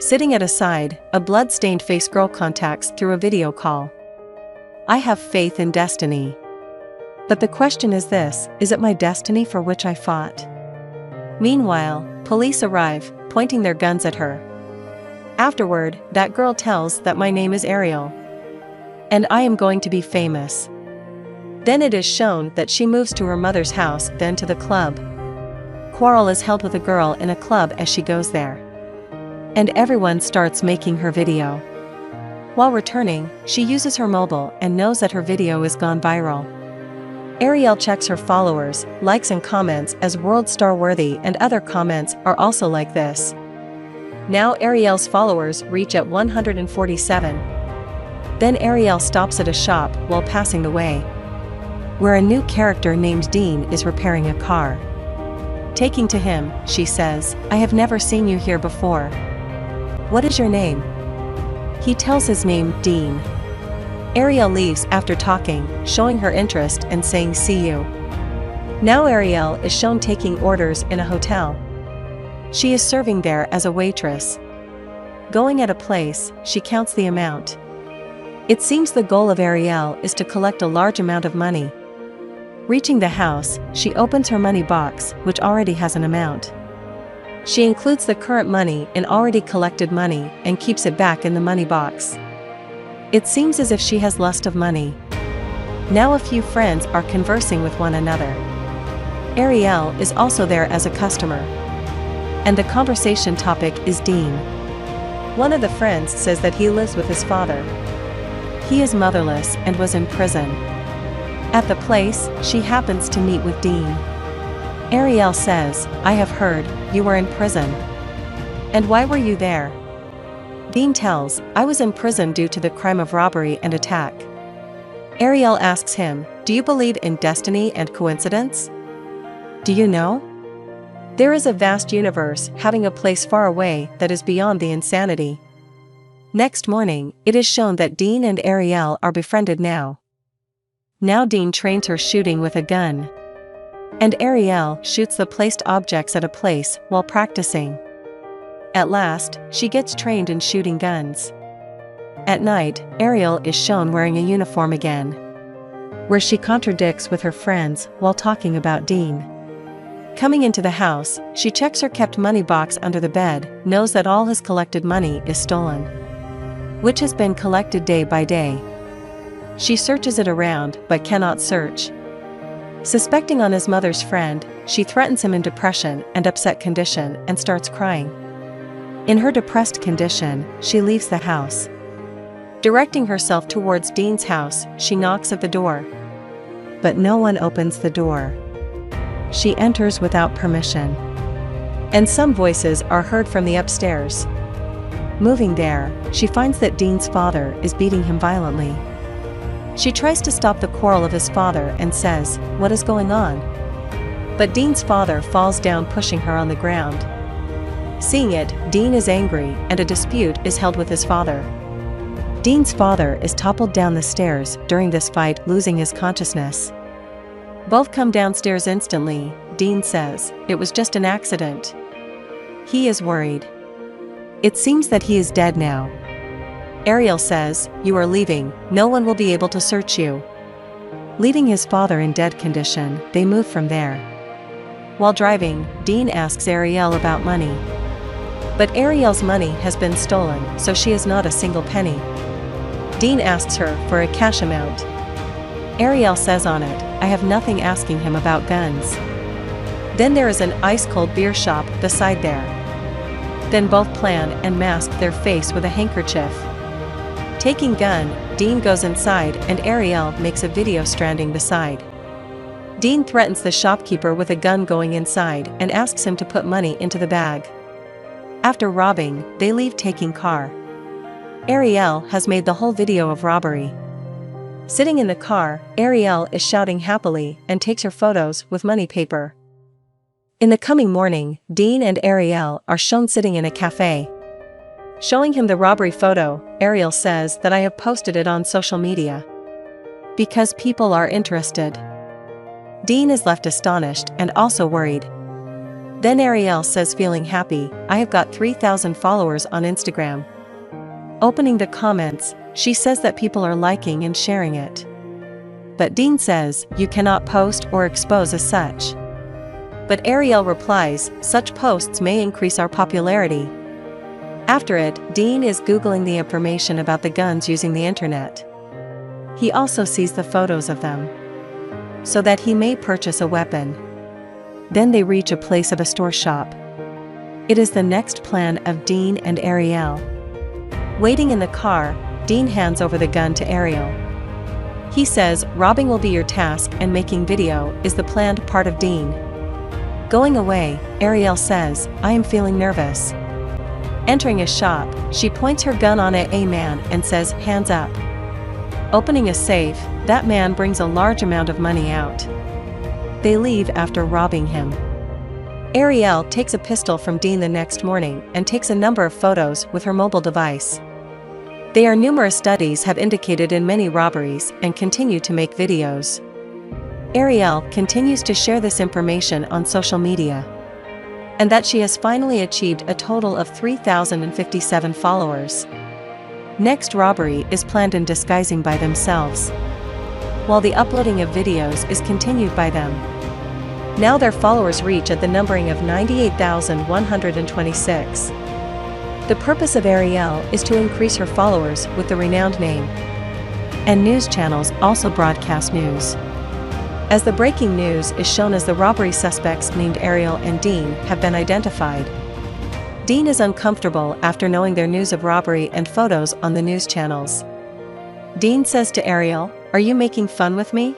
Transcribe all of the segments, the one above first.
Sitting at a side, a blood-stained face girl contacts through a video call. I have faith in destiny. But the question is this, is it my destiny for which I fought? Meanwhile, police arrive, pointing their guns at her. Afterward, that girl tells that my name is Ariel. And I am going to be famous. Then it is shown that she moves to her mother's house, then to the club. Quarrel is held with a girl in a club as she goes there. And everyone starts making her video. While returning, she uses her mobile and knows that her video is gone viral. Ariel checks her followers, likes and comments as world star worthy, and other comments are also like this. Now Ariel's followers reach at 147. Then Ariel stops at a shop while passing the way, where a new character named Dean is repairing a car. Taking to him, she says, I have never seen you here before. What is your name? He tells his name, Dean. Ariel leaves after talking, showing her interest and saying see you. Now Ariel is shown taking orders in a hotel. She is serving there as a waitress. Going at a place, she counts the amount. It seems the goal of Ariel is to collect a large amount of money. Reaching the house, she opens her money box, which already has an amount. She includes the current money in already collected money and keeps it back in the money box. It seems as if she has lust of money. Now a few friends are conversing with one another. Ariel is also there as a customer. And the conversation topic is Dean. One of the friends says that he lives with his father. He is motherless and was in prison. At the place, she happens to meet with Dean. Ariel says, I have heard, you were in prison. And why were you there? Dean tells, I was in prison due to the crime of robbery and attack. Ariel asks him, do you believe in destiny and coincidence? Do you know? There is a vast universe having a place far away that is beyond the insanity. Next morning, it is shown that Dean and Ariel are befriended now. Now Dean trains her shooting with a gun. And Ariel shoots the placed objects at a place while practicing. At last, she gets trained in shooting guns. At night, Ariel is shown wearing a uniform again, where she contradicts with her friends while talking about Dean. Coming into the house, she checks her kept money box under the bed, knows that all his collected money is stolen, which has been collected day by day. She searches it around but cannot search. Suspecting on his mother's friend, she threatens him in depression and upset condition and starts crying. In her depressed condition, she leaves the house. Directing herself towards Dean's house, she knocks at the door. But no one opens the door. She enters without permission. And some voices are heard from the upstairs. Moving there, she finds that Dean's father is beating him violently. She tries to stop the quarrel of his father and says, what is going on? But Dean's father falls down, pushing her on the ground. Seeing it, Dean is angry and a dispute is held with his father. Dean's father is toppled down the stairs during this fight, losing his consciousness. Both come downstairs instantly. Dean says, it was just an accident. He is worried. It seems that he is dead now. Ariel says, you are leaving, no one will be able to search you. Leaving his father in dead condition, they move from there. While driving, Dean asks Ariel about money. But Ariel's money has been stolen, so she has not a single penny. Dean asks her for a cash amount. Ariel says on it, I have nothing, asking him about guns. Then there is an ice-cold beer shop beside there. Then both plan and mask their face with a handkerchief. Taking gun, Dean goes inside and Ariel makes a video standing beside. Dean threatens the shopkeeper with a gun going inside and asks him to put money into the bag. After robbing, they leave taking car. Ariel has made the whole video of robbery. Sitting in the car, Ariel is shouting happily and takes her photos with money paper. In the coming morning, Dean and Ariel are shown sitting in a cafe. Showing him the robbery photo, Ariel says that I have posted it on social media because people are interested. Dean is left astonished and also worried. Then Ariel says, feeling happy, I have got 3,000 followers on Instagram. Opening the comments, she says that people are liking and sharing it. But Dean says, you cannot post or expose as such. But Ariel replies, such posts may increase our popularity. After it, Dean is Googling the information about the guns using the internet. He also sees the photos of them, so that he may purchase a weapon. Then they reach a place of a store shop. It is the next plan of Dean and Ariel. Waiting in the car, Dean hands over the gun to Ariel. He says, robbing will be your task and making video is the planned part of Dean. Going away, Ariel says, I am feeling nervous. Entering a shop, she points her gun on a man and says, hands up. Opening a safe, that man brings a large amount of money out. They leave after robbing him. Ariel takes a pistol from Dean the next morning and takes a number of photos with her mobile device. Numerous studies have indicated in many robberies and continue to make videos. Ariel continues to share this information on social media, and that she has finally achieved a total of 3,057 followers. Next robbery is planned in disguising by themselves, while the uploading of videos is continued by them. Now their followers reach at the numbering of 98,126. The purpose of Ariel is to increase her followers with the renowned name. And news channels also broadcast news. As the breaking news is shown as the robbery suspects named Ariel and Dean have been identified. Dean is uncomfortable after knowing their news of robbery and photos on the news channels. Dean says to Ariel, are you making fun with me?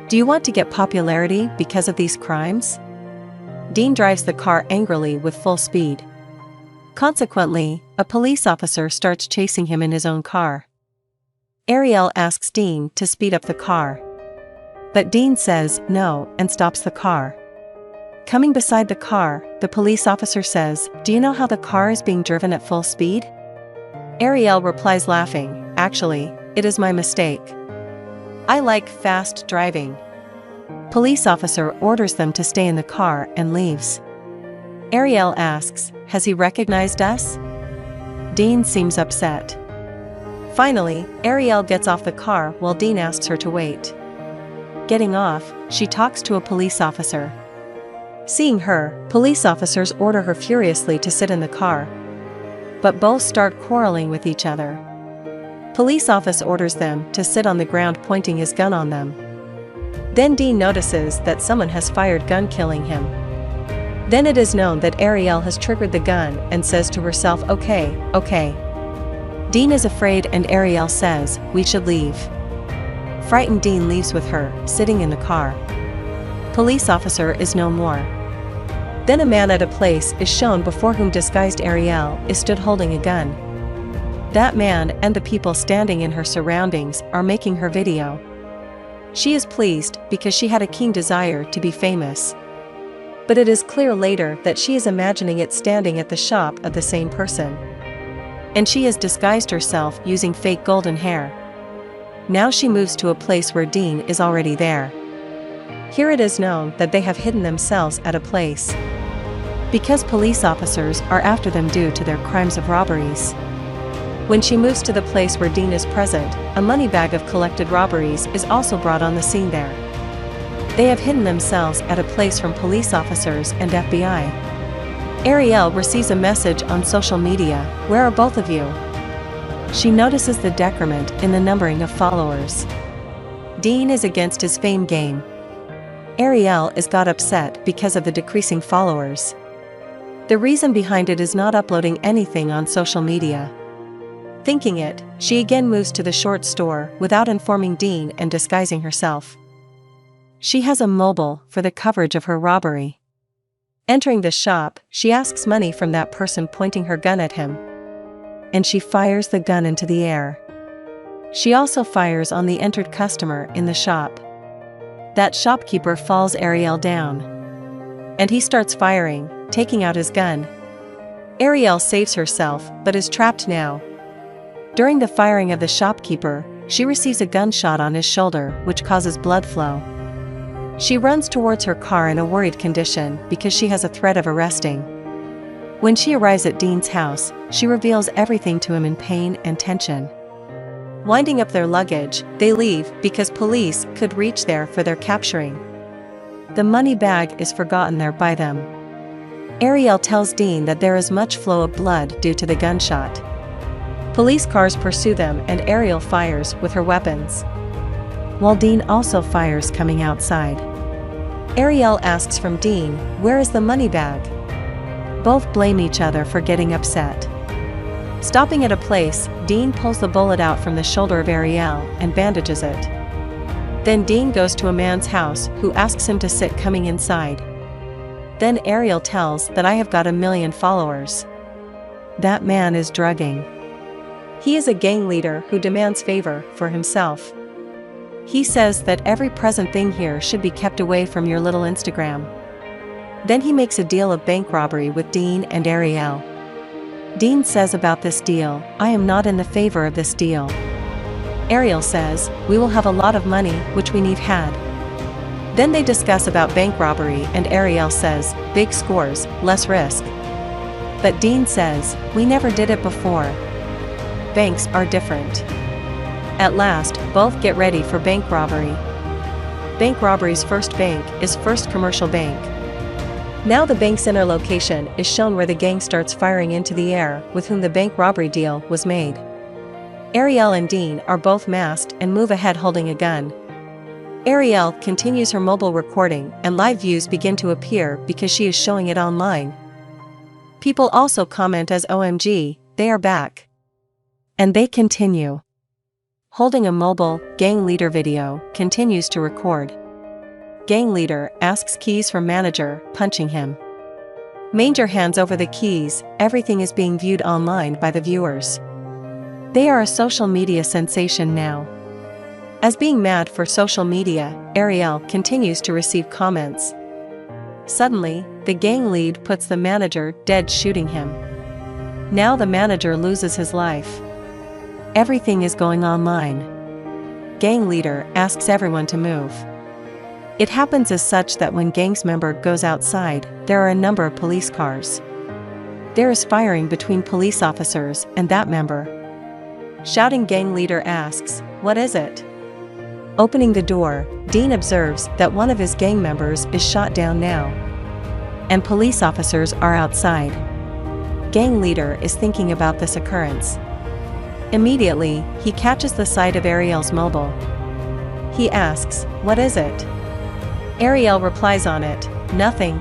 Do you want to get popularity because of these crimes? Dean drives the car angrily with full speed. Consequently, a police officer starts chasing him in his own car. Ariel asks Dean to speed up the car. But Dean says no and stops the car. Coming beside the car, the police officer says, do you know how the car is being driven at full speed? Ariel replies laughing, actually, it is my mistake. I like fast driving. Police officer orders them to stay in the car and leaves. Ariel asks, has he recognized us? Dean seems upset. Finally, Ariel gets off the car while Dean asks her to wait. Getting off, she talks to a police officer. Seeing her, police officers order her furiously to sit in the car. But both start quarreling with each other. Police officer orders them to sit on the ground, pointing his gun on them. Then Dean notices that someone has fired gun, killing him. Then it is known that Ariel has triggered the gun and says to herself, okay. Dean is afraid and Ariel says, we should leave. Frightened, Dean leaves with her, sitting in the car. Police officer is no more. Then a man at a place is shown before whom disguised Ariel is stood holding a gun. That man and the people standing in her surroundings are making her video. She is pleased because she had a keen desire to be famous. But it is clear later that she is imagining it standing at the shop of the same person. And she has disguised herself using fake golden hair. Now she moves to a place where Dean is already there. Here it is known that they have hidden themselves at a place, because police officers are after them due to their crimes of robberies. When she moves to the place where Dean is present, a money bag of collected robberies is also brought on the scene there. They have hidden themselves at a place from police officers and FBI. Ariel receives a message on social media, where are both of you? She notices the decrement in the numbering of followers. Dean is against his fame game. Ariel is got upset because of the decreasing followers. The reason behind it is not uploading anything on social media. Thinking it, she again moves to the short store without informing Dean and disguising herself. She has a mobile for the coverage of her robbery. Entering the shop, she asks money from that person, pointing her gun at him. And she fires the gun into the air. She also fires on the entered customer in the shop. That shopkeeper falls Ariel down. And he starts firing, taking out his gun. Ariel saves herself, but is trapped now. During the firing of the shopkeeper, she receives a gunshot on his shoulder, which causes blood flow. She runs towards her car in a worried condition because she has a threat of arresting. When she arrives at Dean's house, she reveals everything to him in pain and tension. Winding up their luggage, they leave because police could reach there for their capturing. The money bag is forgotten there by them. Ariel tells Dean that there is much flow of blood due to the gunshot. Police cars pursue them and Ariel fires with her weapons, while Dean also fires coming outside. Ariel asks from Dean, "Where is the money bag?" Both blame each other for getting upset. Stopping at a place, Dean pulls the bullet out from the shoulder of Ariel and bandages it. Then Dean goes to a man's house who asks him to sit coming inside. Then Ariel tells that I have got 1,000,000 followers. That man is drugging. He is a gang leader who demands favor for himself. He says that every present thing here should be kept away from your little Instagram. Then he makes a deal of bank robbery with Dean and Ariel. Dean says about this deal, "I am not in the favor of this deal." Ariel says, "We will have a lot of money, which we need had." Then they discuss about bank robbery and Ariel says, "Big scores, less risk." But Dean says, "We never did it before. Banks are different." At last, both get ready for bank robbery. Bank robbery's first bank is First Commercial Bank. Now the bank's inner location is shown where the gang starts firing into the air with whom the bank robbery deal was made. Ariel and Dean are both masked and move ahead holding a gun. Ariel continues her mobile recording and live views begin to appear because she is showing it online. People also comment as "OMG, they are back." And they continue. Holding a mobile, gang leader video continues to record. Gang leader asks keys from manager, punching him. Manger hands over the keys, everything is being viewed online by the viewers. They are a social media sensation now. As being mad for social media, Ariel continues to receive comments. Suddenly, the gang lead puts the manager dead shooting him. Now the manager loses his life. Everything is going online. Gang leader asks everyone to move. It happens as such that when gang's member goes outside, there are a number of police cars. There is firing between police officers and that member. Shouting gang leader asks, "What is it?" Opening the door, Dean observes that one of his gang members is shot down now. And police officers are outside. Gang leader is thinking about this occurrence. Immediately, he catches the sight of Ariel's mobile. He asks, "What is it?" Ariel replies on it, "Nothing."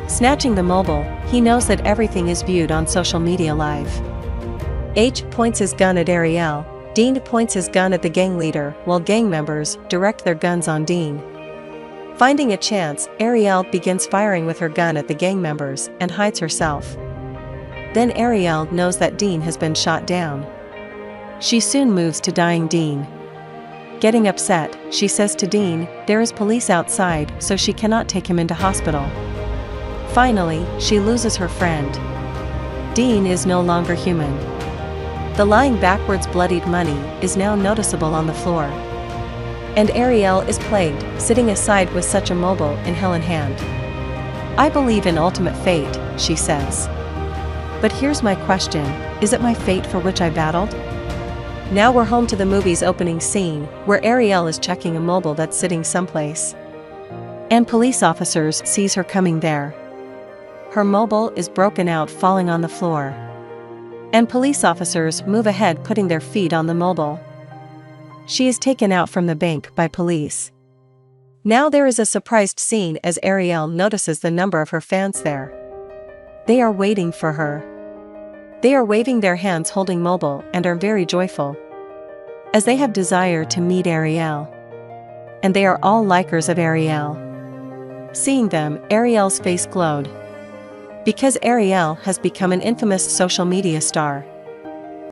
Snatching the mobile, he knows that everything is viewed on social media live. H points his gun at Ariel, Dean points his gun at the gang leader while gang members direct their guns on Dean. Finding a chance, Ariel begins firing with her gun at the gang members and hides herself. Then Ariel knows that Dean has been shot down. She soon moves to dying Dean. Getting upset, she says to Dean, there is police outside so she cannot take him into hospital. Finally, she loses her friend. Dean is no longer human. The lying backwards bloodied money is now noticeable on the floor. And Ariel is plagued, sitting aside with such a mobile in hell in hand. "I believe in ultimate fate," she says. But here's my question, is it my fate for which I battled? Now we're home to the movie's opening scene, where Ariel is checking a mobile that's sitting someplace. And police officers sees her coming there. Her mobile is broken out falling on the floor. And police officers move ahead putting their feet on the mobile. She is taken out from the bank by police. Now there is a surprised scene as Ariel notices the number of her fans there. They are waiting for her. They are waving their hands holding mobile and are very joyful, as they have desire to meet Ariel. And they are all likers of Ariel. Seeing them, Ariel's face glowed. Because Ariel has become an infamous social media star.